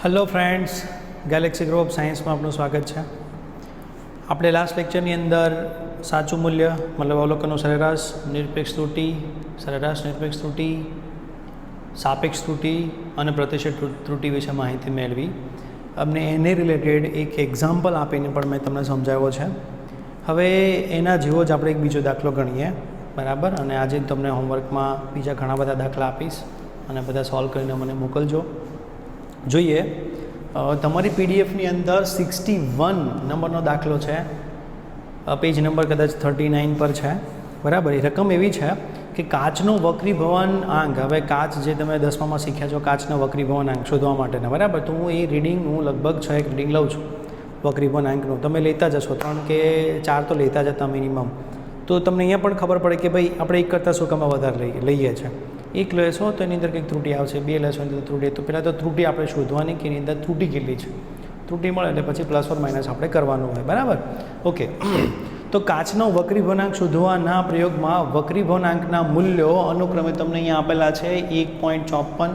Hello friends, Galaxy group science में आपનું સ્વાગત છે। આપણે લાસ્ટ લેક્ચરની અંદર સાચું મૂલ્ય મતલબ અવલોકનનો સરેરાશ, નિરપેક્ષ ત્રુટિ, સરેરાશ નિરપેક્ષ ત્રુટિ, સાપેક્ષ ત્રુટિ અને પ્રતિશત ત્રુટિ વિશે માહિતી મેળવી। અમને એને રિલેટેડ એક એક્ઝામ્પલ આપીને પણ મેં તમને સમજાવ્યો છે। હવે એના જેવો જ આપણે એક બીજો દાખલો ગણીએ, બરાબર। અને આજે તમને હોમવર્કમાં બીજા ઘણા બધા દાખલા આપીશ અને બધા સોલ્વ કરીને મને મોકલજો। જોઈએ તમારી પીડીએફની અંદર 61 નંબરનો દાખલો છે, પેજ નંબર કદાચ 39 પર છે, બરાબર। એ રકમ એવી છે કે કાચનો વક્રીભવન આંક, હવે કાચ જે તમે 10મામાં શીખ્યા છો કાચનો વક્રીભવન આંક શોધવા માટેના, બરાબર। તો હું એ રીડિંગ લગભગ 6 એક રીડિંગ લઉં છું વક્રીભવન આંકનું, તમે લેતા જશો 3 કે 4 તો લેતા જતા મિનિમમ। તો તમને અહીંયા પણ ખબર પડે કે ભાઈ આપણે એક કરતાં શું કામ વધારે લઈએ છીએ। એક લેશો તો એની અંદર કંઈક ત્રુટિ આવશે, બે લેશો એની અંદર ત્રુટિ, તો પહેલાં તો ત્રુટિ આપણે શોધવાની કે એની અંદર ત્રુટિ કેટલી છે। ત્રુટિ મળે એટલે પછી પ્લસ ઓર માઇનસ આપણે કરવાનું હોય, બરાબર। ઓકે, તો કાચનો વક્રીભવનાંક શોધવાના પ્રયોગમાં વક્રીભવનાંકના મૂલ્યો અનુક્રમે તમને અહીંયા આપેલા છે 1.54,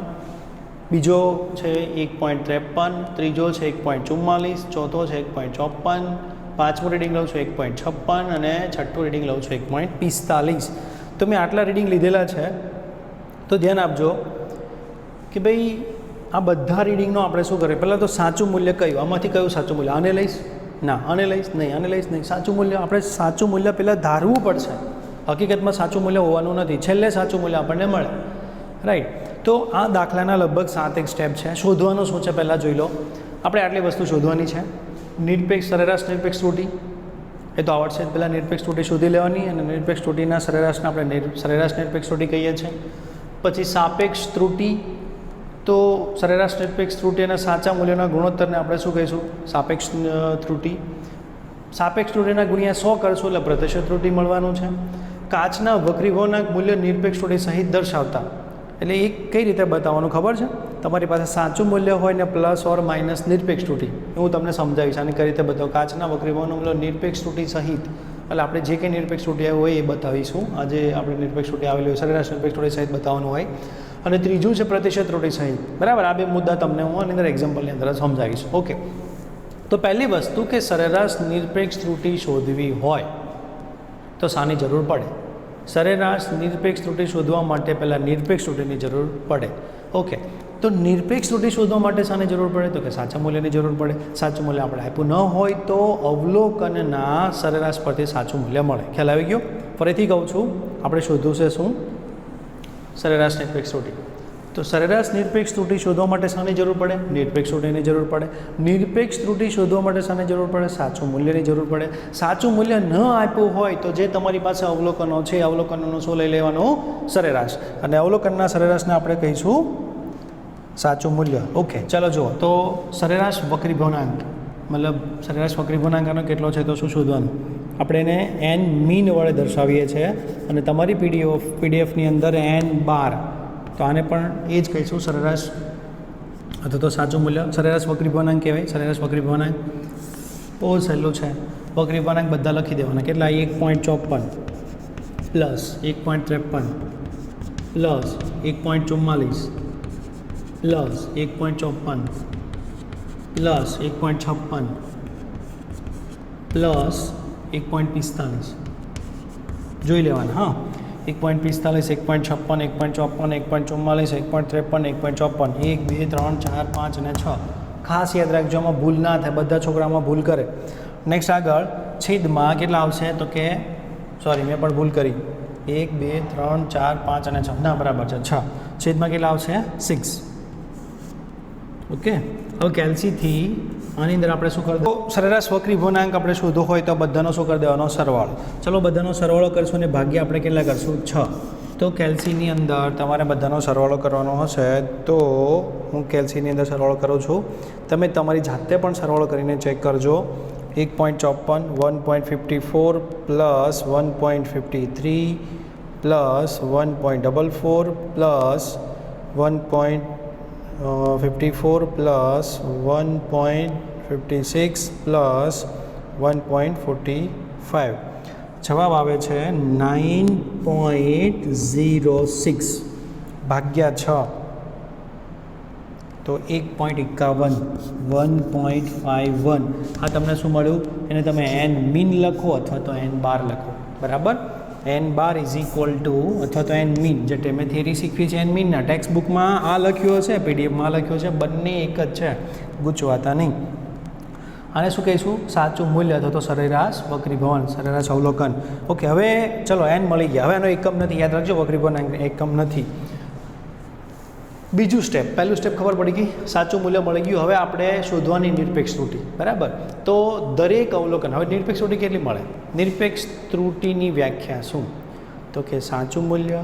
બીજો છે 1.53, ત્રીજો છે 1.44, ચોથો છે 1.54, પાંચમું રીડિંગ લઉં છું 1.56 અને છઠ્ઠું રીડિંગ લઉં છું 1.45। તો મેં આટલા રીડિંગ લીધેલા છે, તો ધ્યાન આપજો કે ભાઈ આ બધા રીડિંગનો આપણે શું કરીએ, પહેલાં તો સાચું મૂલ્ય કયું, આમાંથી કયું સાચું મૂલ્ય, આને લઈશ ના, આને લઈશ નહીં, આને લઈશ નહીં, સાચું મૂલ્ય આપણે સાચું મૂલ્ય પહેલાં ધારવું પડશે। હકીકતમાં સાચું મૂલ્ય હોવાનું નથી, છેલ્લે સાચું મૂલ્ય આપણને મળે, રાઈટ। તો આ દાખલાના લગભગ 7 એક સ્ટેપ છે। શોધવાનું શું છે પહેલાં જોઈ લો, આપણે આટલી વસ્તુ શોધવાની છે। નિરપેક્ષ સરેરાશ નિરપેક્ષ ત્રુટિ એ તો આવડશે જ, પહેલાં નિરપેક્ષ ત્રુટિ શોધી લેવાની અને નિરપેક્ષ ત્રુટિના સરેરાશને આપણે સરેરાશ નિરપેક્ષ ત્રુટિ કહીએ છીએ। પછી સાપેક્ષ ત્રુટિ, તો સરેરાશ નિરપેક્ષ ત્રુટિ અને સાચા મૂલ્યના ગુણોત્તરને આપણે શું કહીશું, સાપેક્ષ ત્રુટિ। સાપેક્ષ ત્રુટિના ગુણ્યા 100 કરશું એટલે પ્રતિશત ત્રુટિ મળવાનું છે। કાચના વક્રીભવનાંક મૂલ્ય નિરપેક્ષ ત્રુટિ સહિત દર્શાવતા, એટલે એ કઈ રીતે બતાવવાનું ખબર છે, તમારી પાસે સાચું મૂલ્ય હોય ને પ્લસ ઓર માઇનસ નિરપેક્ષ ત્રુટિ, હું તમને સમજાવીશ આને કઈ રીતે બતાવો। કાચના વક્રીભવનનું મૂલ્ય નિરપેક્ષ ત્રુટિ સહિત, એટલે આપણે જે કંઈ નિરપેક્ષ ત્રુટિ આવી હોય એ બતાવીશું। આજે આપણે નિરપેક્ષ ત્રુટિ આવેલી હોય, સરેરાશ નિરપેક્ષ ત્રુટિ સહિત બતાવવાનું હોય। અને ત્રીજું છે પ્રતિશત ત્રુટિ સહિત, બરાબર। આ બે મુદ્દા તમને હું આની અંદર એક્ઝામ્પલની અંદર સમજાવીશ। ઓકે, તો પહેલી વસ્તુ કે સરેરાશ નિરપેક્ષ ત્રુટિ શોધવી હોય તો શાની જરૂર પડે, સરેરાશ નિરપેક્ષ ત્રુટિ શોધવા માટે પહેલાં નિરપેક્ષ ત્રુટિની જરૂર પડે। ઓકે, તો નિરપેક્ષ ત્રુટિ શોધવા માટે શાની જરૂર પડે, તો કે સાચા મૂલ્યની જરૂર પડે। સાચું મૂલ્ય આપણે આપ્યું ન હોય તો અવલોકનના સરેરાશ પરથી સાચું મૂલ્ય મળે। ખ્યાલ આવી ગયો? ફરીથી કહું છું, આપણે શોધવું છે શું, સરેરાશ નિરપેક્ષ ત્રુટિ। તો સરેરાશ નિરપેક્ષ ત્રુટિ શોધવા માટે શાની જરૂર પડે, નિરપેક્ષ ત્રુટિની જરૂર પડે। નિરપેક્ષ ત્રુટિ શોધવા માટે શાની જરૂર પડે, સાચું મૂલ્યની જરૂર પડે। સાચું મૂલ્ય ન આપ્યું હોય તો જે તમારી પાસે અવલોકનો છે, અવલોકનોનું શું લઈ લેવાનું, સરેરાશ, અને અવલોકનના સરેરાશને આપણે કહીશું સાચું મૂલ્ય। ઓકે, ચાલો જુઓ, તો સરેરાશ વક્રીભવનાંક મતલબ સરેરાશ વક્રીભવનાંક આનો કેટલો છે તો શું શોધવાનું, આપણે એને એન મીન વડે દર્શાવીએ છીએ અને તમારી પીડીએફની અંદર n12, તો આને પણ એ જ કહીશું સરેરાશ અથવા તો સાચું મૂલ્ય। સરેરાશ વક્રીભવનાંક કહેવાય, સરેરાશ વક્રીભવનાંક બહુ સહેલું છે। વક્રીભવનાંક બધા લખી દેવાના, કેટલા, 1.54 plus 1.53 plus 1.44 plus 1.54 plus 1.56 plus 1.45 જોઈ લેવાના। હા, 1.45, 1.56, 1.54, 1.44, 1.53, 1.54, 1, 2, 3, 4, 5 અને 6। ખાસ યાદ રાખજો, આમાં ભૂલ ના થાય, બધા છોકરામાં ભૂલ કરે। નેક્સ્ટ આગળ છેદમાં કેટલા આવશે, તો કે સોરી મેં પણ ભૂલ કરી, 1, 2, 3, 4, 5 અને 6, ના બરાબર છે 6, છેદમાં કેટલા આવશે 6। ઓકે, હવે કેલ્સીથી આની અંદર આપણે શું કરી દો, સરેરાશ વક્રીભવનાંક આપણે શોધવો હોય તો બધાનો શું કરી દેવાનો, સરવાળો। ચલો બધાનો સરવાળો કરશું અને ભાગ્ય આપણે કેટલા કરશું, 6। તો કેલ્સીની અંદર તમારે બધાનો સરવાળો કરવાનો હશે, તો હું કેલ્સીની અંદર સરવાળો કરું છું, તમે તમારી જાતે પણ સરવાળો કરીને ચેક કરજો। 1.54, 1.54 plus 1.53 plus 1.44 plus 1.54 plus 1.56 plus 1.45, જવાબ આવે છે 9.06 ભાગ્યા 6। તો 1.51 1.51 આ તમને શું મળ્યું? એને તમે એન મીન લખો અથવા તો એન બાર લખો, બરાબર. N bar is equal to અથવા તો એન મીન, જે તમે થિયરી શીખવી છે એન મીનના ટેક્સ્ટ બુકમાં આ લખ્યો છે, પીડીએફમાં લખ્યો છે, બંને એક જ છે, ગૂંચવાતા નહીં. આને શું કહીશું? સાચું મૂલ્ય અથવા તો સરેરાશ વક્રીભવન, સરેરાશ અવલોકન. ઓકે, હવે ચલો એન મળી ગયા. હવે એનો એકમ નથી, યાદ રાખજો, વક્રીભવન એકમ નથી. બીજું સ્ટેપ, પહેલું સ્ટેપ ખબર પડી ગઈ, સાચું મૂલ્ય મળી ગયું. હવે આપણે શોધવાની નિરપેક્ષ ત્રુટિ, બરાબર. તો દરેક અવલોકન, હવે નિરપેક્ષ ત્રુટિ કેટલી મળે? નિરપેક્ષ ત્રુટિની વ્યાખ્યા શું? તો કે સાચું મૂલ્ય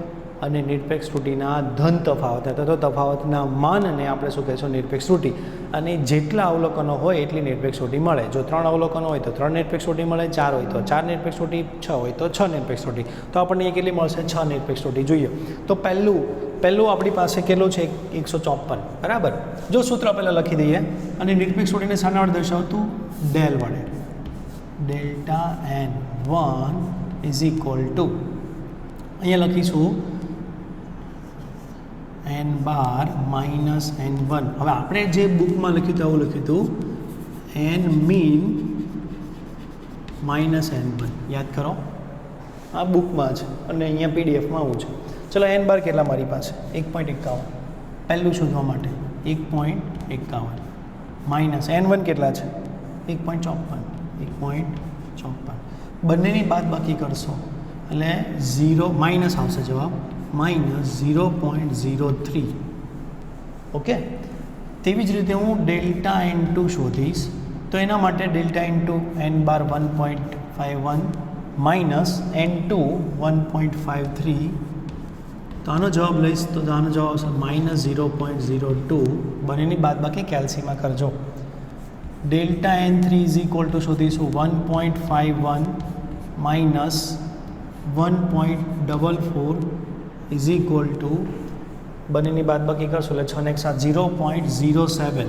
અને નિરપેક્ષ ત્રુટિના ધન તફાવત અથવા તો તફાવતના માનને આપણે શું કહીશું? નિરપેક્ષ ત્રુટિ. અને જેટલા અવલોકનો હોય એટલી નિરપેક્ષ ત્રુટિ મળે. જો 3 અવલોકનો હોય તો 3 નિરપેક્ષ ત્રુટિ મળે, 4 હોય તો 4 નિરપેક્ષ ત્રુટિ, 6 હોય તો 6 નિરપેક્ષ ત્રુટિ. તો આપણને એ કેટલી મળશે? 6 નિરપેક્ષ ત્રુટિ જોઈએ. તો પહેલું આપણી પાસે કેટલું છે? 154, બરાબર. જો સૂત્ર પહેલાં લખી દઈએ અને નિરપેક્ષ ત્રુટિને શાના વડે દર્શાવતું? ડેલ વડે. Delta n1 is equal two, અહીંયા લખીશું n બાર માઇનસ n1. હવે આપણે જે બુકમાં લખ્યું હતું આવું લખ્યું હતું, n મીન માઇનસ n1. યાદ કરો, આ બુકમાં છે અને અહીંયા પીડીએફમાં આવું છે. ચલો n બાર કેટલા મારી પાસે? 1.51. પહેલું શોધવા માટે 1.51 માઇનસ n1 કેટલા છે? 1.54. બંનેની બાદ બાકી કરશો એટલે 0 માઇનસ આવશે જવાબ, માઇનસ 0.03. ઓકે, તેવી જ રીતે હું ડેલ્ટા n2 શોધીશ. તો એના માટે ડેલ્ટા n2 n બાર 1.51 માઇનસ n2 1.53. તો આનો જવાબ લઈશ તો આનો જવાબ આવશે માઇનસ 0.02. બંનેની બાદબાકી કેલ્સીમાં કરજો. Delta n3 is equal two શોધીશું 1.51 માઇનસ 1.44 ઇઝ ઇક્વલ ટુ, બંનેની બાદબાકી કરશો એટલે 6 ને 1 7 0.07.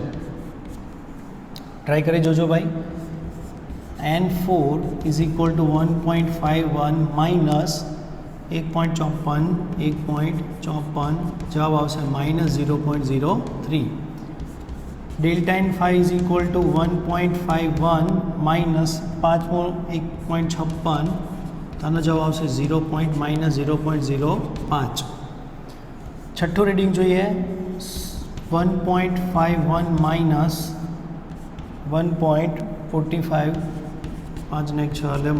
ટ્રાય કરી જોજો ભાઈ. n4 is equal two 1.51 minus 1.54 જવાબ આવશે minus 0.03. Delta n5 is equal two 1.51 minus 1.56, આનો જવાબ આવશે માઇનસ 0.05. છઠ્ઠું રીડિંગ જોઈએ, 1.51 માઇનસ 1.45, 5 ને 6 એટલે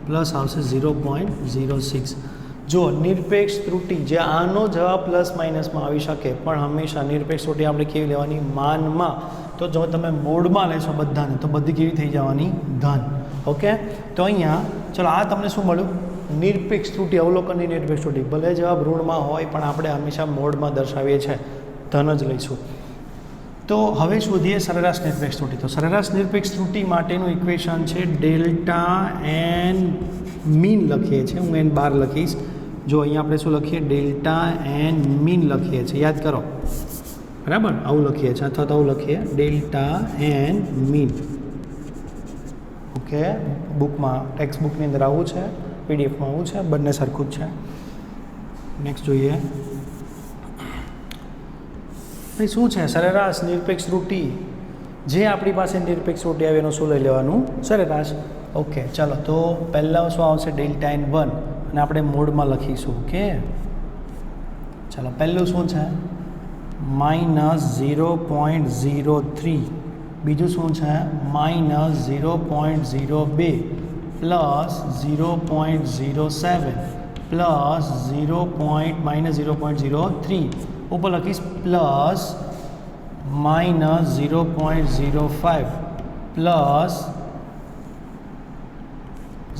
પ્લસ આવશે 0.06. જો નિરપેક્ષ ત્રુટિ, જે આનો જવાબ પ્લસ માઇનસમાં આવી શકે, પણ હંમેશા નિરપેક્ષ ત્રુટિ આપણે કેવી લેવાની? માનમાં. તો જો તમે મોડમાં લેશો બધાને તો બધી કેવી થઈ જવાની? ધન. ઓકે, તો અહીંયા ચલો આ તમને શું મળ્યું? નિરપેક્ષ ત્રુટિ, અવલોકનની નિરપેક્ષ ત્રુટિ. ભલે જવાબ ઋણમાં હોય પણ આપણે હંમેશા મોડમાં દર્શાવીએ છીએ, ધન જ લઈશું. તો હવે શોધીએ સરેરાશ નિરપેક્ષ ત્રુટિ. તો સરેરાશ નિરપેક્ષ ત્રુટિ માટેનું ઇક્વેશન છે ડેલ્ટા n મીન લખીએ છીએ, હું n બાર લખીશ. જો અહીંયા આપણે શું લખીએ? ડેલ્ટા n મીન લખીએ છીએ, યાદ કરો, બરાબર. આવું લખીએ છીએ અથવા તો આવું લખીએ, ડેલ્ટા n મીન. ઓકે, બુકમાં ટેક્સ્ટ બુકની અંદર આવું છે, પીડીએફમાં આવું છે, બંને સરખું જ છે. નેક્સ્ટ જોઈએ ભાઈ શું છે? સરેરાશ નિરપેક્ષ ત્રુટિ. જે આપણી પાસે નિરપેક્ષ ત્રુટિ આવે એનું શું લઈ લેવાનું? સરેરાશ. ઓકે, ચાલો તો પહેલાં શું આવશે? ડેલ્ટા n1 અને આપણે મોડમાં લખીશું. ઓકે, ચાલો પહેલું શું છે? માઇનસ 0.03. બીજું શું છે? Minus 0.02 plus 0.07 plus minus 0.03. ઉપર લખીશ પ્લસ માઇનસ 0.05 પ્લસ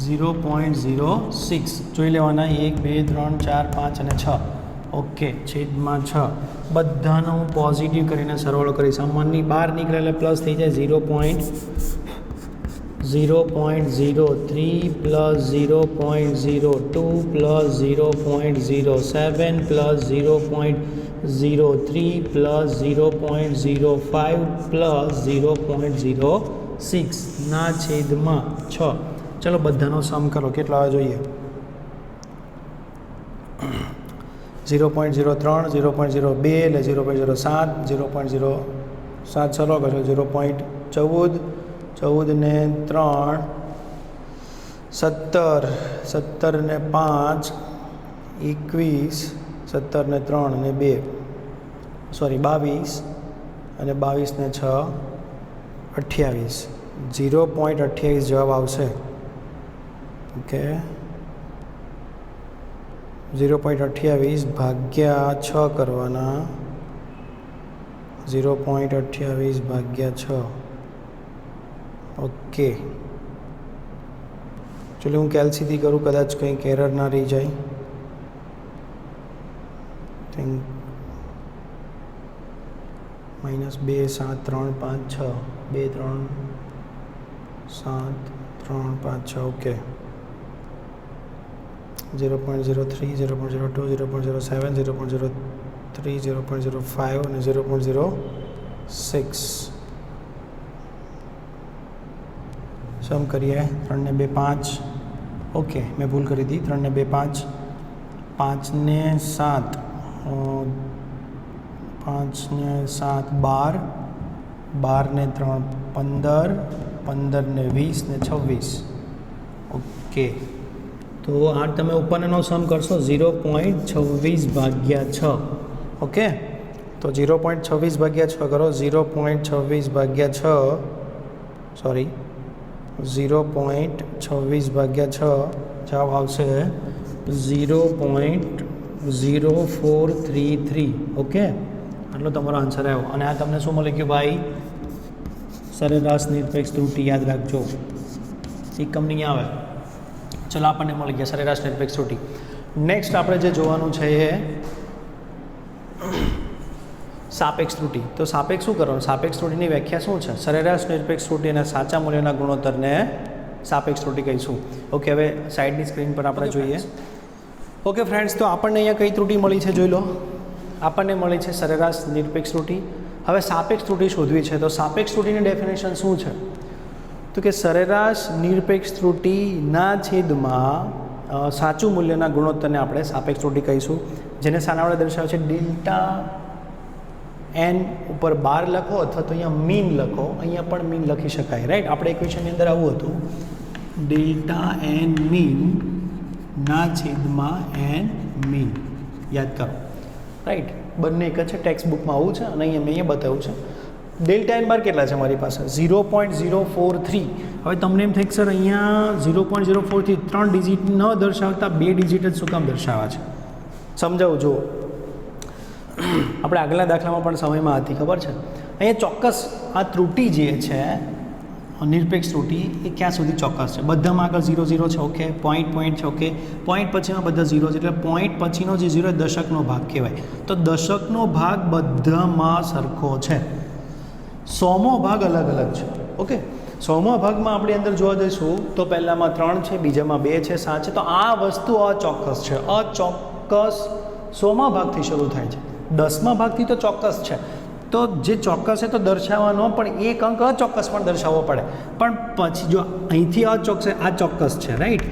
0.06. જોઈ લેવાના 1 2 3 4 5 અને 6. ઓકે, છેદમાં 6. બધાનો હું પોઝિટિવ કરીને સરવાળો કરીશ. સામાનની બહાર નીકળે એટલે પ્લસ થઈ જાય 0.03 plus 0.02 plus 0.07 plus 0.03 plus 0.05 plus 0.06 ના છેદમાં 6. ચલો બધાનો સમ કરો, કેટલો આવે જોઈએ? 0.03, 0.02 એટલે 0.07, 0.07 ચલો કરજો 0.14, 14 ને 3 17, 17 ને 5 21, 17 ને 3 અને 2 સોરી 22 અને 22 ને 6 28, 0.28 જવાબ આવશે. ઓકે 0.28 ભાગ્યા 6 કરવાના 0.28 ભાગ્યા 6. ઓકે ચલો હું કેલ્સીથી કરું, કદાચ કંઈક એરર ના રહી જાય. થિંક -2 7 3 5 6 2 3 7 3 5 6 ઓકે 0.03, 0.02, 0.07, 0.03, 0.05 અને 0.06 સમ કરીએ. 3 ને 2 5 ઓકે મેં ભૂલ કરી હતી. 3 ને 2 5, 5 ને 7 5 ને 7 12, 12 ને 3 15, 15 ને 20 ને 26. ઓકે તો આ તમે ઉપરનો સમ કરશો 0.26 ભાગ્યા 6. ઓકે તો 0.26 ભાગ્યા 6 કરો. 0.26 ભાગ્યા 6 સોરી 0.26 ભાગ્યા 6 જવાબ આવશે 0.0433. ઓકે આટલો તમારો આન્સર આવ્યો. અને આ તમને શું મળી ગયું ભાઈ? સરેરાશ નિરપેક્ષ ત્રુટિ. યાદ રાખજો એકમ નહીં આવે. ચલો આપણને મળી ગયા સરેરાશ નિરપેક્ષ ત્રુટિ. નેક્સ્ટ આપણે જે જોવાનું છે એ સાપેક્ષ ત્રુટિ. તો સાપેક્ષ શું કરવાનું? સાપેક્ષ ત્રુટિની વ્યાખ્યા શું છે? સરેરાશ નિરપેક્ષ ત્રુટિ અને સાચા મૂલ્યના ગુણોત્તરને સાપેક્ષ ત્રુટિ કહીશું. ઓકે હવે સાઈડની સ્ક્રીન પર આપણે જોઈએ. ઓકે ફ્રેન્ડ્સ તો આપણને અહીંયા કઈ ત્રુટિ મળી છે જોઈ લો. આપણને મળી છે સરેરાશ નિરપેક્ષ ત્રુટિ. હવે સાપેક્ષ ત્રુટિ શોધવી છે. તો સાપેક્ષ ત્રુટિની ડેફિનેશન શું છે? તો કે સરેરાશ નિરપેક્ષ ત્રુટિના છેદમાં સાચું મૂલ્યના ગુણોત્તરને આપણે સાપેક્ષ ત્રુટિ કહીશું. જેને શાના વડે દર્શાવે છે? ડેલ્ટા એન ઉપર 12 લખો અથવા તો અહીંયા મીન લખો. અહીંયા પણ મીન લખી શકાય. રાઈટ આપણે ઇક્વેશનની અંદર આવું હતું ડેલ્ટા એન મીન ના છેદમાં એન મીન. યાદ કરો રાઈટ બંને એક જ છે. ટેક્સ્ટ બુકમાં આવું છે અને અહીંયા મેં અહીંયા બતાવ્યું છે. ડેલ્ટા એન બાર કેટલા છે મારી પાસે? 0.043. હવે તમને એમ થાય કે સર અહીંયા 0.043 3 ડિજિટ ન દર્શાવતા 2 ડિજિટ જ શું કામ દર્શાવ્યા છે? સમજાવું જુઓ. આપણે આગલા દાખલામાં પણ સમયમાં હતી ખબર છે. અહીંયા ચોક્કસ આ ત્રુટિ જે છે નિરપેક્ષ ત્રુટિ એ ક્યાં સુધી ચોક્કસ છે? બધામાં આગળ 0 0 છે. ઓકે પોઈન્ટ છે. ઓકે પોઈન્ટ પછીના બધા 0 છે એટલે પોઈન્ટ પછીનો જે 0 દશકનો ભાગ કહેવાય. તો દશકનો ભાગ બધામાં સરખો છે. 100મો ભાગ અલગ અલગ છે. ઓકે 100મા ભાગમાં આપણે અંદર જોવા જઈશું તો પહેલામાં 3 છે, બીજામાં 2 છે, 7 છે. તો આ વસ્તુ અચોક્કસ છે. અચોક્કસ 100મા ભાગથી શરૂ થાય છે. 10મા ભાગથી તો ચોક્કસ છે. તો જે ચોક્કસ છે તો દર્શાવવાનો પણ એક અંક અચોક્કસ પણ દર્શાવવો પડે. પણ પછી જો અહીંથી અચોક્કસ આ ચોક્કસ છે રાઈટ,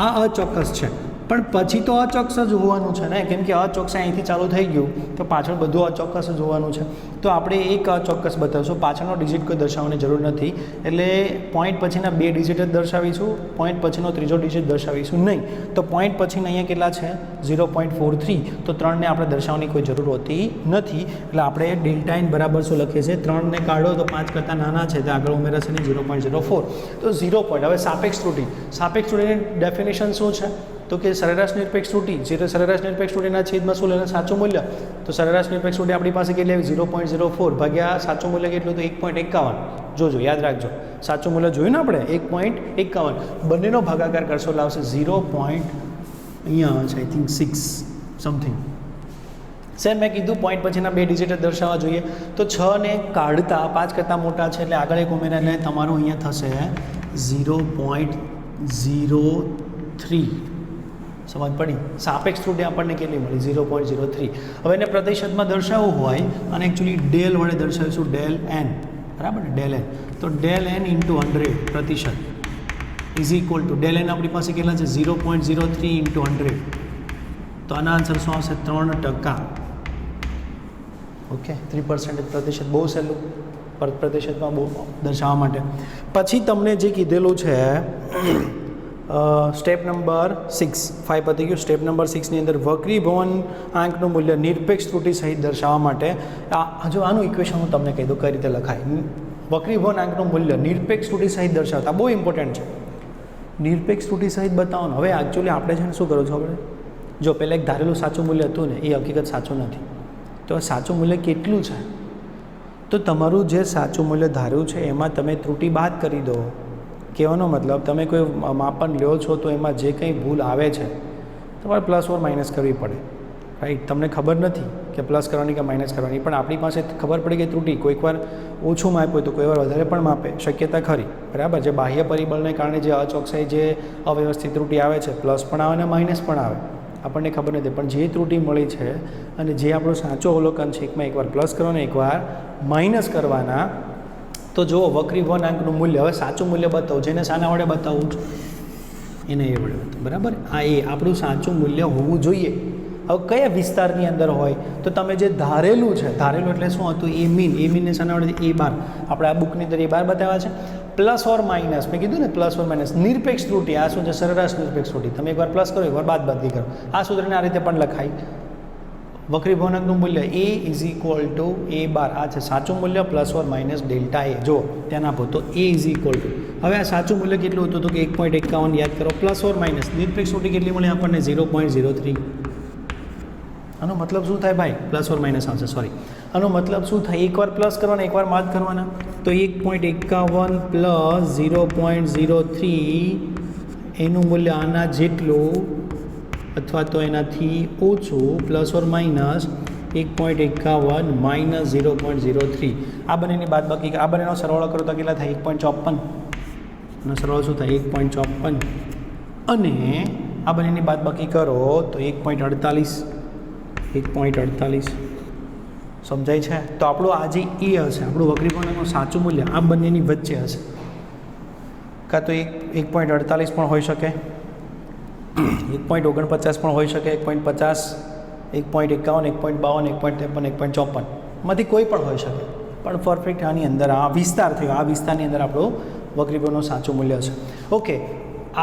આ અચોક્કસ છે પણ પછી તો અચોક્કસ જ હોવાનું છે ને, કેમ કે અચોક્કસ અહીંથી ચાલુ થઈ ગયું તો પાછળ બધું અચોક્કસ જ હોવાનું છે. તો આપણે એક અચોક્કસ બતાવીશું, પાછળનો ડિજિટ કોઈ દર્શાવવાની જરૂર નથી. એટલે પોઈન્ટ પછીના 2 ડિજિટ જ દર્શાવીશું, પોઈન્ટ પછીનો ત્રીજો ડિજિટ દર્શાવીશું નહીં. તો પોઈન્ટ પછીના અહીંયા કેટલા છે? 0.43. તો 3ને આપણે દર્શાવવાની કોઈ જરૂર હોતી નથી. એટલે આપણે ડેલ્ટા એન બરાબર શું લખીએ છીએ? 3ને કાઢો તો 5 કરતાં નાના છે તો આગળ ઉમેરાશે ને 0.04. તો 0 પોઈન્ટ. હવે સાપેક્ષ ત્રુટિ. સાપેક્ષ ત્રુટિની ડેફિનેશન શું છે? તો કે સરેરાશ નિરપેક્ષ ત્રુટિ. સરેરાશ નિરપેક્ષ ત્રુટિના છેદમાં શું લેવાનું? સાચું મૂલ્ય. તો સરેરાશ નિરપેક્ષ ત્રુટિ આપણી પાસે કેટલી આવી? 0.04 ભાગ્યા સાચું મૂલ્ય કેટલું? તો 1.51. જોજો યાદ રાખજો, સાચું મૂલ્ય જોયું ને આપણે 1.51. બંનેનો ભાગાકાર કરશો એટલે આવશે 0. અહીંયા આવે છે આઈ થિંક 6 સમથિંગ. સેમ મેં કીધું પોઈન્ટ પછીના 2 ડિજિટ દર્શાવવા જોઈએ. તો 6ને કાઢતા 5 કરતાં મોટા છે એટલે આગળ એક ઉમેરા એટલે તમારું અહીંયા થશે 0.03. સમજ પડી? સાપેક્ષ ત્રુટિ આપણને કેટલી મળી? 0.03. હવે એને પ્રતિશતમાં દર્શાવવું હોય અને એકચ્યુઅલી ડેલ વડે દર્શાવીશું, ડેલ એન બરાબર ને, ડેલ એન. તો ડેલ એન ઇન્ટુ 100 પ્રતિશત is equal to del n આપણી પાસે કેટલા છે? 0.03 ઇન્ટુ 100. તો તો આના આન્સર શું આવશે? 3%. ઓકે, 3% પ્રતિશત બહુ સહેલું પ્રતિશતમાં બહુ દર્શાવવા માટે. પછી તમને જે કીધેલું છે સ્ટેપ નંબર 6, 5 પતી ગયું. સ્ટેપ નંબર 6ની અંદર વક્રીભવન આંકનું મૂલ્ય નિરપેક્ષ ત્રુટિ સહિત દર્શાવવા માટે હજુ આનું ઇક્વેશન હું તમને કહી દઉં કઈ રીતે લખાય. વક્રીભવન આંકનું મૂલ્ય નિરપેક્ષ ત્રુટિ સહિત દર્શાવતા બહુ ઇમ્પોર્ટન્ટ છે. નિરપેક્ષ ત્રુટિ સહિત બતાવવાનું. હવે એકચ્યુઅલી આપણે છે ને શું કરો છો આપણે? જો પહેલાં એક ધારેલું સાચું મૂલ્ય હતું ને એ હકીકત સાચું નથી. તો સાચું મૂલ્ય કેટલું છે? તો તમારું જે સાચું મૂલ્ય ધાર્યું છે એમાં તમે ત્રુટિ બાદ કરી દો. કહેવાનો મતલબ તમે કોઈ માપન લ્યો છો તો એમાં જે કંઈ ભૂલ આવે છે તમારે પ્લસ ઓર માઇનસ કરવી પડે, રાઈટ? તમને ખબર નથી કે પ્લસ કરવાની કે માઇનસ કરવાની, પણ આપણી પાસે ખબર પડી કે ત્રુટિ કોઈક વાર ઓછું માપ્યું હોય તો કોઈ વાર વધારે પણ માપે, શક્યતા ખરી, બરાબર? જે બાહ્ય પરિબળને કારણે જે અચોકસાઈ, જે અવ્યવસ્થિત ત્રુટિ આવે છે, પ્લસ પણ આવે અને માઇનસ પણ આવે, આપણને ખબર નથી. પણ જે ત્રુટિ મળી છે અને જે આપણું સાચું અવલોકન છે, એકવાર પ્લસ કરવાના એકવાર માઇનસ કરવાના. તો જુઓ વક્રીભવન આંકનું મૂલ્ય, હવે સાચું મૂલ્ય બતાવો, જેને શાના વડે બતાવવું છે એને એ વડે બતાવો, બરાબર? આ એ આપણું સાચું મૂલ્ય હોવું જોઈએ. હવે કયા વિસ્તારની અંદર હોય તો તમે જે ધારેલું છે, ધારેલું એટલે શું હતું? એ મીનને શાના વડે? એ બાર. આપણે આ બુકની અંદર એ બાર બતાવ્યા છે. પ્લસ ઓર માઇનસ, મેં કીધું ને પ્લસ ઓર માઇનસ. નિરપેક્ષ ત્રુટિ આ શું છે? સરેરાશ નિરપેક્ષ ત્રુટિ. તમે એકવાર પ્લસ કરો એકવાર બાદબાકી કરો. આ સૂત્રને આ રીતે પણ લખાય. વક્રીભવન આંકનું મૂલ્ય A = A બાર. આ છે સાચું મૂલ્ય પ્લસ ઓર માઇનસ ડેલ્ટા એ. જો ત્યાં આપો તો A = હવે આ સાચું મૂલ્ય કેટલું હતું? તો કે 1.51. યાદ કરો, પ્લસ ઓર માઇનસ. નિરપેક્ષ ત્રુટિ કેટલી મળી આપણને? 0.03. આનો મતલબ શું થાય ભાઈ? પ્લસ ઓર માઇનસ આવશે, સોરી. આનો મતલબ શું થાય? એકવાર પ્લસ કરવાના એકવાર બાદ કરવાના. તો 1.51 પ્લસ 0.03 એનું મૂલ્ય આના જેટલું અથવા તો એનાથી ઓછું, પ્લસ ઓર માઇનસ 1.51 માઇનસ 0.03. આ બંનેની બાદબાકી, આ બંનેનો સરવાળો કરો તો કેટલા થાય? 1.54. એનો સરવાળો શું થાય? 1.54. અને આ બંનેની બાદબાકી કરો તો 1.48. 1.48 સમજાય છે? તો આપણું આ જે એ હશે, આપણું વક્રીભવનનું સાચું મૂલ્ય આ બંનેની વચ્ચે હશે. કાં તો 1.48 પણ હોઈ શકે, 1.49 પણ હોઈ શકે, 1.50, 1.51, 1.52, 1.53, 1.54 માંથી કોઈ પણ હોઈ શકે. પણ પરફેક્ટ આની અંદર આ વિસ્તાર થયો, આ વિસ્તારની અંદર આપણું વક્રીભવનનું સાચું મૂલ્ય છે. ઓકે,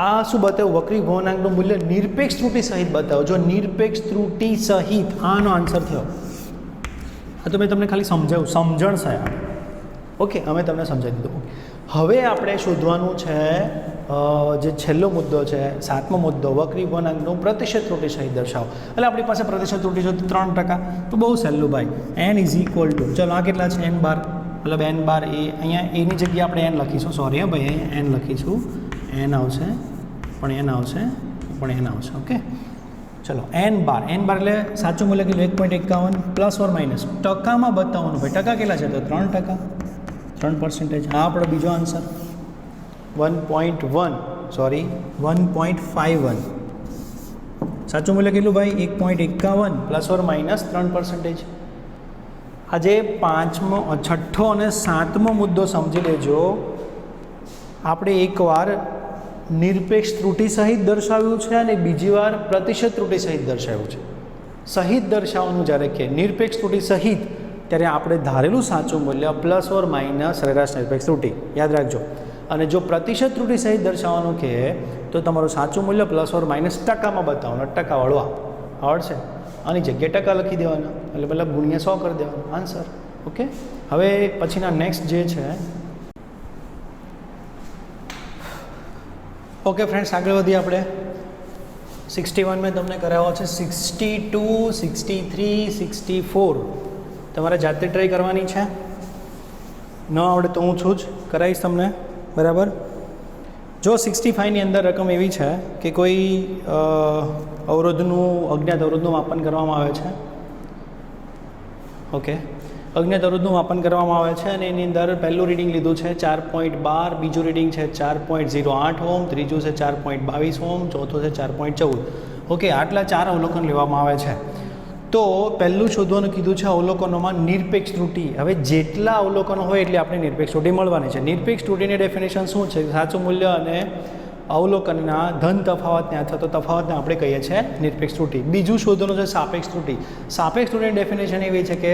આ શું બતાવ્યું? વક્રીભવનાંકનું મૂલ્ય નિરપેક્ષ ત્રુટિ સહિત બતાવો. જો નિરપેક્ષ ત્રુટિ સહિત, આનો આન્સર થયો. આ તો મેં તમને ખાલી સમજાવ્યું, સમજણ છે આ. ઓકે, અમે તમને સમજાવી દીધું. હવે આપણે શોધવાનું છે જે છેલ્લો મુદ્દો છે, 7મો મુદ્દો, વક્રીભવનાંકનું પ્રતિશત ત્રુટિ સહિત દર્શાવો. એટલે આપણી પાસે પ્રતિશત ત્રુટિ છે 3%. તો બહુ સહેલું ભાઈ. n = ચલો આ કેટલા છે? n બાર. મતલબ n બાર એ અહીંયા એની જગ્યાએ આપણે n લખીશું. સોરી હા ભાઈ, અહીંયા n લખીશું. n આવશે, પણ n આવશે, પણ n આવશે. ઓકે, ચલો n બાર. n બાર એટલે સાચું મૂલ્ય કેટલું? 1.51 પ્લસ ઓર માઇનસ. ટકામાં બતાવવાનું ભાઈ. ટકા કેટલા છે? તો 3%. 3%. આ આપણો બીજો આન્સર. 1.1 સોરી 1.51. સાચું મૂલ્ય કેટલું ભાઈ? 1.51 પ્લસ ઓર માઇનસ 3%. આજે 5મો, 6ઠ્ઠો અને 7મો મુદ્દો સમજી લેજો. આપણે એકવાર નિરપેક્ષ ત્રુટિ સહિત દર્શાવ્યું છે અને બીજી વાર પ્રતિશત ત્રુટિ સહિત દર્શાવ્યું છે. સહિત દર્શાવવાનું જ્યારે કે નિરપેક્ષ ત્રુટિ સહિત, ત્યારે આપણે ધારેલું સાચું મૂલ્ય પ્લસ ઓર માઇનસ સરેરાશ નિરપેક્ષ ત્રુટિ, યાદ રાખજો. અને જો પ્રતિશત ત્રુટિ સહિત દર્શાવવાનું કહે તો તમારું સાચું મૂલ્ય પ્લસ ઓર માઇનસ ટકામાં બતાવવાનું. ટકાવાળું આવડશે? આની જગ્યાએ ટકા લખી દેવાના, એટલે મતલબ ગુણ્યા 100 કરી દેવાનું આન્સર. ઓકે, હવે પછીના નેક્સ્ટ જે છે. ઓકે ફ્રેન્ડ્સ, આગળ વધીએ આપણે. 61 મેં તમને કરાવ્યો છે. 62, 63, 64 તમારે જાતે ટ્રાય કરવાની છે. ન આવડે તો હું છું જ, કરાવીશ તમને, બરાબર? જો 65ની અંદર રકમ એવી છે કે કોઈ અવરોધનું, અજ્ઞાત અવરોધનું માપન કરવામાં આવે છે. ઓકે, અજ્ઞાત અવરોધનું માપન કરવામાં આવે છે અને એની અંદર પહેલું રીડિંગ લીધું છે 4.12, બીજું રીડિંગ છે 4.08 ઓહ્મ, ત્રીજું છે 4.22 ઓહ્મ, ચોથું છે 4.14. ઓકે, આટલા 4 અવલોકન લેવામાં આવે છે. તો પહેલું શોધવાનું કીધું છે અવલોકનોમાં નિરપેક્ષ ત્રુટિ. હવે જેટલા અવલોકનો હોય એટલે આપણે નિરપેક્ષ ત્રુટિ મળવાની છે. નિરપેક્ષ ત્રુટિની ડેફિનેશન શું છે? સાચું મૂલ્ય અને અવલોકનના ધન તફાવતને અથવા તો તફાવતને આપણે કહીએ છીએ નિરપેક્ષ ત્રુટિ. બીજું શોધવાનું છે સાપેક્ષ ત્રુટિ. સાપેક્ષ ત્રુટિની ડેફિનેશન એવી છે કે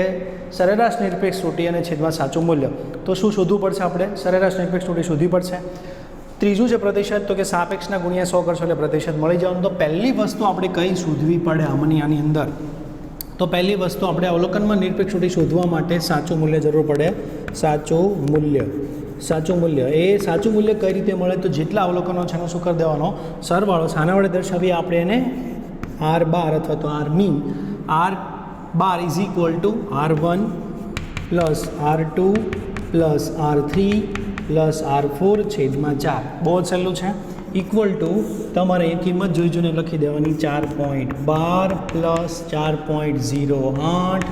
સરેરાશ નિરપેક્ષ ત્રુટિ અને છેદમાં સાચું મૂલ્ય. તો શું શોધવું પડશે આપણે? સરેરાશ નિરપેક્ષ ત્રુટિ શોધવી પડશે. ત્રીજું છે પ્રતિશત. તો કે સાપેક્ષના ગુણ્યા 100 કરશો એટલે પ્રતિશત મળી જવાનું. તો પહેલી વસ્તુ આપણે કઈ શોધવી પડે આની અંદર? તો પહેલી વસ્તુ આપણે અવલોકનમાં નિરપેક્ષ ત્રુટિ શોધવા માટે સાચું મૂલ્ય જરૂર પડે. સાચું મૂલ્ય એ સાચું મૂલ્ય કઈ રીતે મળે? તો જેટલા અવલોકનો છે એનો શું કરી દેવાનો? સરવાળો. શાના વડે દર્શાવીએ આપણે એને? આર બાર અથવા તો R mean. R bar is equal to R1 plus R2 plus R3 plus R4 છેદમાં 4. બહુ જ સહેલું છે. ઇક્વલ ટુ તમારે એ કિંમત જોઈને લખી દેવાની 4.12 પ્લસ 4.08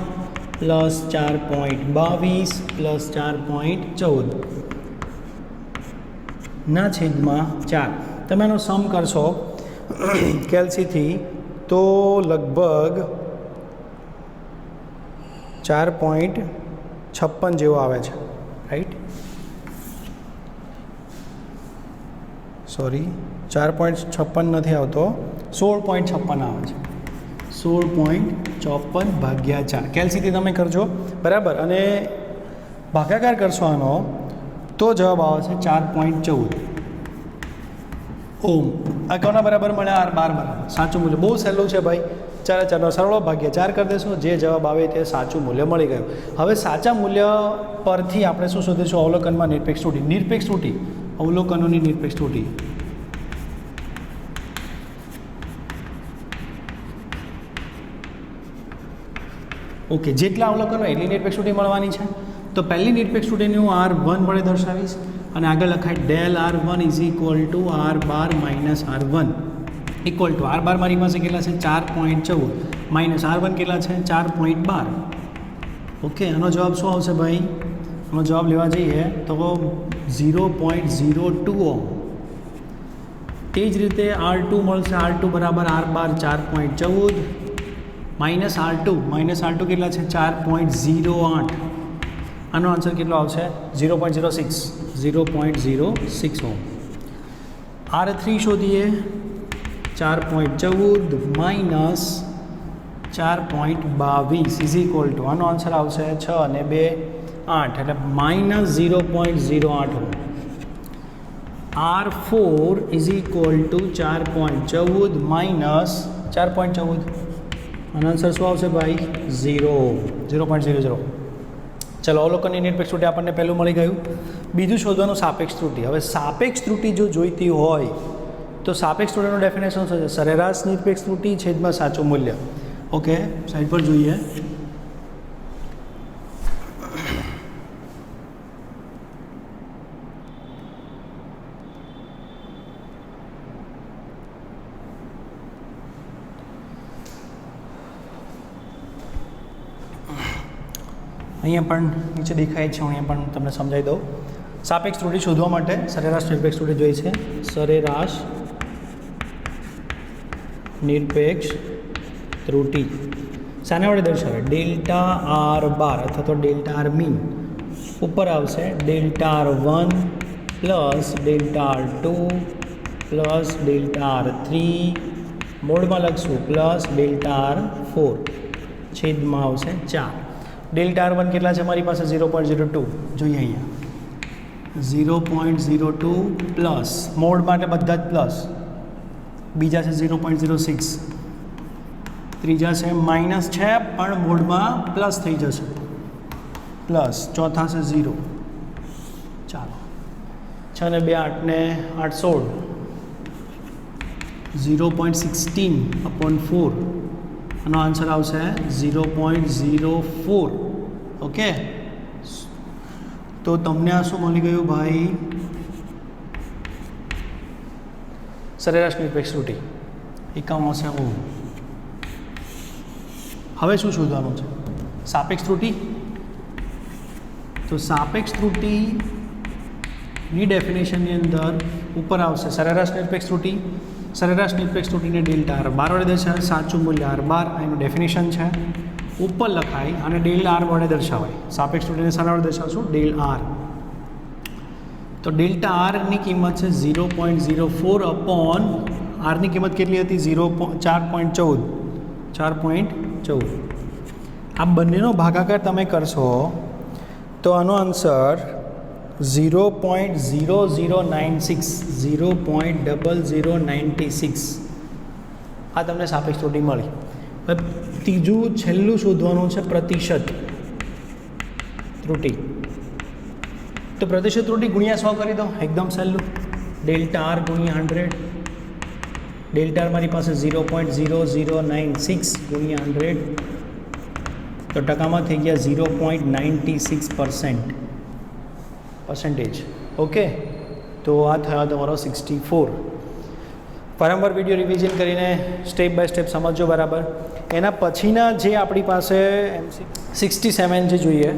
પ્લસ 4.22 પ્લસ 4.14 ના છેદમાં 4. તમે એનો સમ કરશો કેલ્સીથી તો લગભગ 4.56 જેવો આવે છે. રાઈટ, સોરી 4.56 નથી આવતો, 16.56 આવે છે. 16.54 ભાગ્યા 4 કેલ્સીથી તમે કરજો, બરાબર. અને ભાગાકાર કરશો આનો તો જવાબ આવશે 4.14 ઓમ. આ કોના બરાબર મળે? R12 બરાબર. સાચું મૂલ્ય. બહુ સહેલું છે ભાઈ. 4 સરળો ભાગ્યા 4 કરી દેશો, જે જવાબ આવે તે સાચું મૂલ્ય મળી ગયું. હવે સાચા મૂલ્ય પરથી આપણે શું શોધીશું? અવલોકનમાં નિરપેક્ષ ત્રુટિ. નિરપેક્ષ ત્રુટિ, અવલોકનોની નિરપેક્ષ ત્રુટિ. ઓકે, જેટલા અવલોકનો એટલી નિરપેક્ષ ત્રુટિ મળવાની છે. તો પહેલી નિરપેક્ષ ત્રુટિને હું R1 વડે દર્શાવીશ અને આગળ લખાય del R1 is equal two R12 minus R1 equal to R12 મારી પાસે કેટલા છે? 4.14 માઇનસ R1 કેટલા છે? 4.12. ઓકે, આનો જવાબ શું આવશે ભાઈ? આનો જવાબ લેવા જઈએ તો 0.02 ઓમ. તે જ રીતે R2 મળશે. R2 બરાબર R12 4.14 માઇનસ R2 કેટલા છે? 4.08. આનો આન્સર કેટલો આવશે? 0.06 ઓમ. R3 શોધીએ. 4.14 માઇનસ 4.22 ઇઝ ઇક્વલ ટુ આનો આન્સર આવશે 6 અને 2 8 એટલે minus 0.08 Om. R4 is equal two 4.14 minus 4.14. આનો આન્સર શું આવશે ભાઈ? 0.00. ચલો, અવલોકનની નિરપેક્ષ ત્રુટિ આપણને પહેલું મળી ગયું. બીજું શોધવાનું સાપેક્ષ ત્રુટિ. હવે સાપેક્ષ ત્રુટિ જો જોઈતી હોય તો સાપેક્ષ ત્રુટિનું ડેફિનેશન શું છે? સરેરાશ નિરપેક્ષ ત્રુટિ છેદમાં સાચું મૂલ્ય. ઓકે, સાઈડ પર જોઈએ. અહીંયા પણ નીચે દેખાય છે, હું અહીંયા પણ તમને સમજાવી દઉં. સાપેક્ષ ત્રુટિ શોધવા માટે સરેરાશ નિરપેક્ષ ત્રુટિ જોઈ છે. સરેરાશ નિરપેક્ષ ત્રુટિ શાના વડે દર્શાવે? ડેલ્ટા R12 અથવા તો ડેલ્ટા R મીન. ઉપર આવશે delta R1 plus delta R2 plus delta R3, મોડમાં લખશું પ્લસ ડેલ્ટા R4 છેદમાં આવશે 4. ડેલ્ટા R1 કેટલા છે મારી પાસે? 0.02. જોઈએ અહીંયા 0.02 પ્લસ, મોડ માટે બધા જ પ્લસ. બીજા છે 0.06, ત્રીજા છે માઇનસ છે પણ મોડમાં પ્લસ થઈ જશે પ્લસ, ચોથા છે 0. ચાલો, 6 ને 2 8 ને 8 16, 0.16/4. આનો આન્સર આવશે 0.04. ઓકે, તો તમને આ શું મળી ગયું ભાઈ? સરેરાશ નિરપેક્ષ ત્રુટિ 51 ઓમ. હવે શું શોધવાનું છે? સાપેક્ષ ત્રુટિ. તો સાપેક્ષ ત્રુટિની ડેફિનેશનની અંદર ઉપર આવશે સરેરાશ નિરપેક્ષ ત્રુટિ. સરેરાશ નિરપેક્ષ ત્રુટિને ડેલ્ટા R12 વડે દર્શાવે. સાચું મૂલ્ય R12 એનું ડેફિનેશન છે. ઉપર લખાય અને ડેલ R વડે દર્શાવાય. સાપેક્ષ ત્રુટિને શાના વડે દર્શાવશું? Del R. તો ડેલ્ટા આરની કિંમત છે 0.04 અપોન આરની કિંમત કેટલી હતી 4.14 આ બંનેનો ભાગાકાર તમે કરશો તો આનો આન્સર 0.0096 આ તમને સાપેક્ષ ત્રુટિ મળી. ત્રીજું છેલ્લું શોધવાનું છે પ્રતિશત ત્રુટિ. તો પ્રતિશત ત્રુટિ ગુણ્યા 100 કરી દો, એકદમ સહેલું. ડેલ્ટા આર ગુણ્યા 100, ડેલ્ટા આર મારી પાસે 0.0096 ગુણ્યા 100, તો ટકામાં થઈ ગયા 0.96%. ઓકે, તો આ થયો તમારો 64. વારંવાર વિડીયો રિવિઝન કરીને સ્ટેપ બાય સ્ટેપ સમજજો બરાબર. એના પછીના જે આપણી પાસે 67 જે જોઈએ,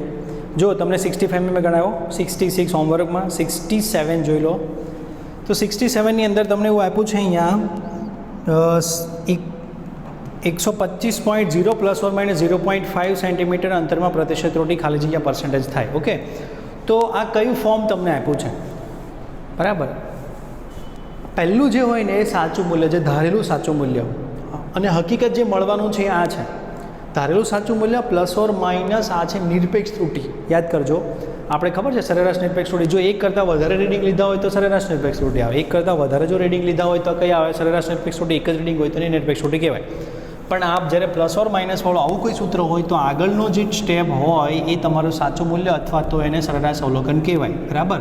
જો તમને 65 મેં ગણાવ્યો, 66 હોમવર્કમાં 67 જોઈ લો. તો 67ની અંદર તમને એવું આપ્યું છે અહીંયા 125.0 પ્લસ ઓર માઇનસ 0.5 સેન્ટીમીટર અંતરમાં પ્રતિશત ત્રુટિ ખાલી જગ્યા પર્સન્ટેજ થાય. ઓકે, તો આ કયું ફોર્મ તમને આપ્યું છે બરાબર. પહેલું જે હોય ને એ સાચું મૂલ્ય, જે ધારેલું સાચું મૂલ્ય, અને હકીકત જે મળવાનું છે આ છે ધારેલું સાચું મૂલ્ય પ્લસ ઓર માઇનસ આ છે નિરપેક્ષ ત્રુટિ. યાદ કરજો, આપણે ખબર છે સરેરાશ નિરપેક્ષ ત્રુટિ. જો એક કરતાં વધારે રીડિંગ લીધા હોય તો સરેરાશ નિરપેક્ષ ત્રુટિ આવે. એક કરતાં વધારે જો રીડિંગ લીધા હોય તો કઈ આવે? સરેરાશ નિરપેક્ષ ત્રુટિ. એક જ રીડિંગ હોય તો એની નિરપેક્ષ ત્રુટિ કહેવાય. પણ આપ જ્યારે પ્લસ ઓર માઇનસ વાળું આવું કોઈ સૂત્ર હોય તો આગળનો જે સ્ટેપ હોય એ તમારું સાચું મૂલ્ય અથવા તો એને સરેરાશ અવલોકન કહેવાય બરાબર.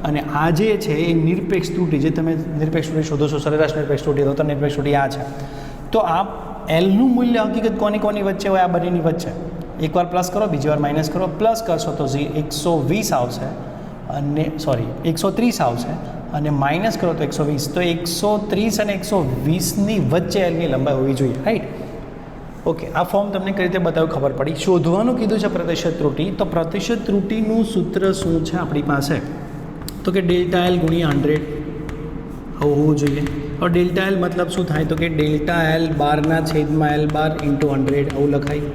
અને આ જે છે એ નિરપેક્ષ ત્રુટિ, જે તમે નિરપેક્ષ ત્રુટિ શોધો છો, સરેરાશ નિરપેક્ષ ત્રુટિ, તો નિરપેક્ષ ત્રુટિ આ છે. તો આ એલનું મૂલ્ય હકીકત કોની વચ્ચે હોય? આ બંનેની વચ્ચે. એકવાર પ્લસ કરો, બીજી વાર માઇનસ કરો. પ્લસ કરશો તો 120 આવશે, અને 130 આવશે, અને માઇનસ કરો તો 120. તો 130 અને 120ની વચ્ચે એલની લંબાઈ હોવી જોઈએ, રાઈટ. ઓકે, આ ફોર્મ તમને કઈ રીતે બતાવ્યું ખબર પડી. શોધવાનું કીધું છે પ્રતિશત ત્રુટિ. તો પ્રતિશત ત્રુટિનું સૂત્ર શું છે આપણી પાસે? તો કે ડેલ્ટા એલ ગુણ્યા 100 આવું હોવું જોઈએ. और डेल्टा एल मतलब શું થાય? તો કે ડેલ્ટા એલ બારના છેદમાં એલ બાર ઇન્ટુ 100 આવું લખાય.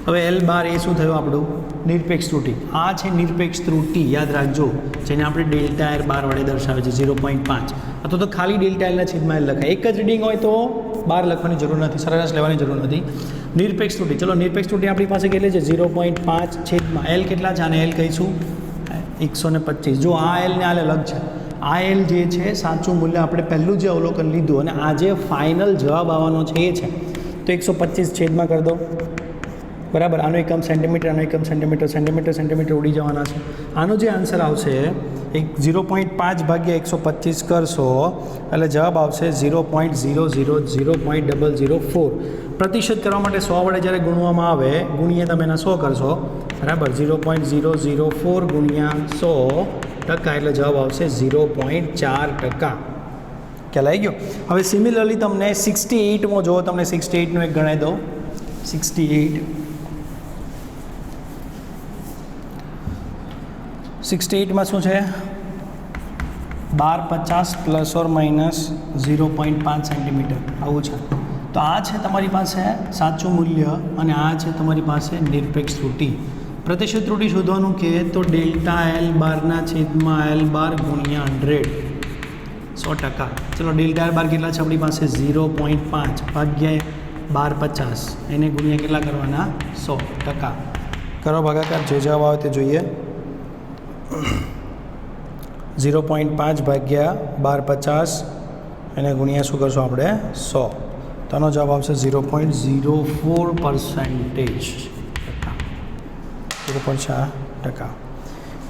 હવે એલ બાર એ શું થયું આપણું? નિરપેક્ષ ત્રુટિ. આ છે નિરપેક્ષ ત્રુટિ, યાદ રાખજો, જેને આપણે ડેલ્ટા એલ બાર વડે દર્શાવે છે 0.5. અથવા તો ખાલી ડેલ્ટા એલના છેદમાં એલ લખાય. એક જ રીડિંગ હોય તો બાર લખવાની જરૂર નથી, સરેરાશ લેવાની જરૂર નથી. નિરપેક્ષ ત્રુટિ, ચલો નિરપેક્ષ ત્રુટિ આપણી પાસે કેટલી છે? 0.5 છેદમાં એલ કેટલા છે? આને એલ કહીશું 125. જો આ એલ ને આ અલગ છે. આ એલ જે છે સાચું મૂલ્ય આપણે પહેલું જે અવલોકન લીધું, અને આ જે ફાઇનલ જવાબ આવવાનો છે એ છે. તો 125 છેદમાં કરી દો બરાબર. આનો એકમ સેન્ટીમીટર, આનો એકમ સેન્ટીમીટર, સેન્ટીમીટર ઉડી જવાના છે. આનો જે આન્સર આવશે 0.5 ભાગ્યા 125 કરશો એટલે જવાબ આવશે 0.004. પ્રતિશત કરવા માટે 100 વડે જ્યારે ગુણવામાં આવે, ગુણીએ તમે એના 100 કરશો બરાબર. 0.004 ગુણ્યા 100 ટકા એટલે જવાબ આવશે 0.4%. ખ્યાલ આવી ગયો? હવે સિમિલરલી તમને 68માં જો તમને 68નું એક ગણાવી દો. 68માં શું છે? 1250 પ્લસ ઓર માઇનસ 0.5 સેન્ટીમીટર આવું છે. તો આ છે તમારી પાસે સાચું મૂલ્ય, અને આ છે તમારી પાસે નિરપેક્ષ ત્રુટિ. પ્રતિશત ત્રુટિ શોધવાનું કે તો ડેલ્ટા એલ બારના છેદમાં એલ બાર ગુણ્યા 100 100%. ચલો ડેલ્ટા એલ બાર કેટલા છે આપણી પાસે? 0.5 ભાગ્યા 1250, એને ગુણ્યા કેટલા કરવાના? 100%. કરો ભાગાકાર, જે જવાબ આવે તે જોઈએ. 0.5 ભાગ્યા 1250 એને ગુણ્યા શું કરશું આપણે? 100. તો આનો જવાબ આવશે 0.04%. 0.4%.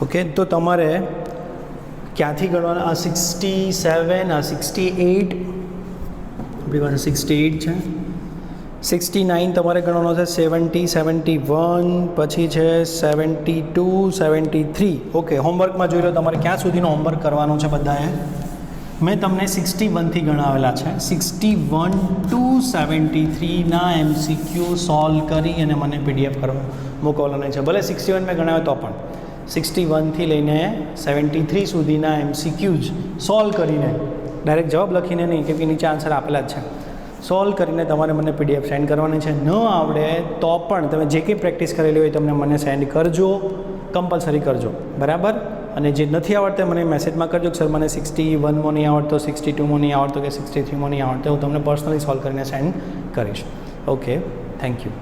ઓકે, તો તમારે ક્યાંથી ગણવાના? આ 67, આ 68, આપણી પાસે 68 છે. 69 તમારે ગણવાનો છે, 70, 71, પછી છે 72, 73. ઓકે, હોમવર્કમાં જોઈ લો તમારે ક્યાં સુધીનો હોમવર્ક કરવાનું છે બધાએ. મેં તમને 61થી ગણાવેલા છે. 61 to 73ના MCQ સોલ્વ કરી અને મને PDF કરવા મોકલવાના છે. ભલે 61 મેં ગણાવ્યો તો પણ 61થી લઈને 73 સુધીના MCQs સોલ્વ કરીને, ડાયરેક્ટ જવાબ લખીને નહીં, કેમ કે નીચે આન્સર આપેલા જ છે, સોલ્વ કરીને તમારે મને PDF સેન્ડ કરવાની છે. ન આવડે તો પણ તમે જે કંઈ પ્રેક્ટિસ કરેલી હોય તમને મને સેન્ડ કરજો, કમ્પલસરી કરજો બરાબર. અને જે નથી આવડતા મને મેસેજમાં કરજો કે સર મને 61 નહીં આવડતો, 62 નહીં આવડતો કે 63 નહીં આવડતો, હું તમને પર્સનલી સોલ્વ કરીને સેન્ડ કરીશ. Okay, thank you.